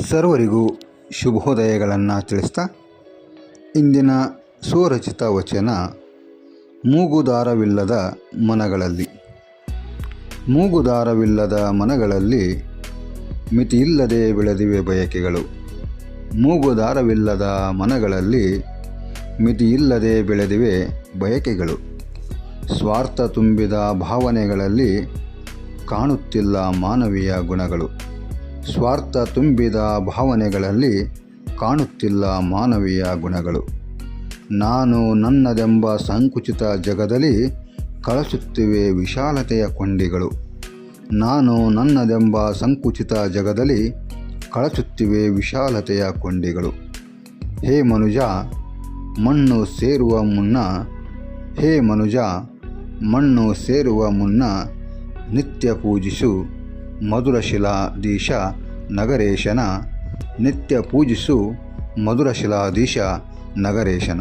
ಸರ್ವರಿಗೂ ಶುಭೋದಯಗಳನ್ನು ತಿಳಿಸ್ತಾ ಇಂದಿನ ಸ್ವರಚಿತ ವಚನ ಮೂಗುದಾರವಿಲ್ಲದ ಮನಗಳಲ್ಲಿ. ಮೂಗುದಾರವಿಲ್ಲದ ಮನಗಳಲ್ಲಿ ಮಿತಿಯಿಲ್ಲದೆ ಬೆಳೆದಿವೆ ಬಯಕೆಗಳು. ಮೂಗುದಾರವಿಲ್ಲದ ಮನಗಳಲ್ಲಿ ಮಿತಿಯಿಲ್ಲದೆ ಬೆಳೆದಿವೆ ಬಯಕೆಗಳು. ಸ್ವಾರ್ಥ ತುಂಬಿದ ಭಾವನೆಗಳಲ್ಲಿ ಕಾಣುತ್ತಿಲ್ಲ ಮಾನವೀಯ ಗುಣಗಳು. ಸ್ವಾರ್ಥ ತುಂಬಿದ ಭಾವನೆಗಳಲ್ಲಿ ಕಾಣುತ್ತಿಲ್ಲ ಮಾನವೀಯ ಗುಣಗಳು. ನಾನು ನನ್ನದೆಂಬ ಸಂಕುಚಿತ ಜಗದಲ್ಲಿ ಕಳಚುತ್ತಿವೆ ವಿಶಾಲತೆಯ ಕೊಂಡಿಗಳು. ನಾನು ನನ್ನದೆಂಬ ಸಂಕುಚಿತ ಜಗದಲ್ಲಿ ಕಳಚುತ್ತಿವೆ ವಿಶಾಲತೆಯ ಕೊಂಡಿಗಳು. ಹೇ ಮನುಜ, ಮಣ್ಣು ಸೇರುವ ಮುನ್ನ ಹೇ ಮನುಜ ಮಣ್ಣು ಸೇರುವ ಮುನ್ನ ನಿತ್ಯ ಪೂಜಿಸು ಮಧುರಶಿಲಾಧೀಶ ನಗರೇಶನ. ನಿತ್ಯ ಪೂಜಿಸು ಮಧುರಶಿಲಾಧೀಶ ನಗರೇಶನ.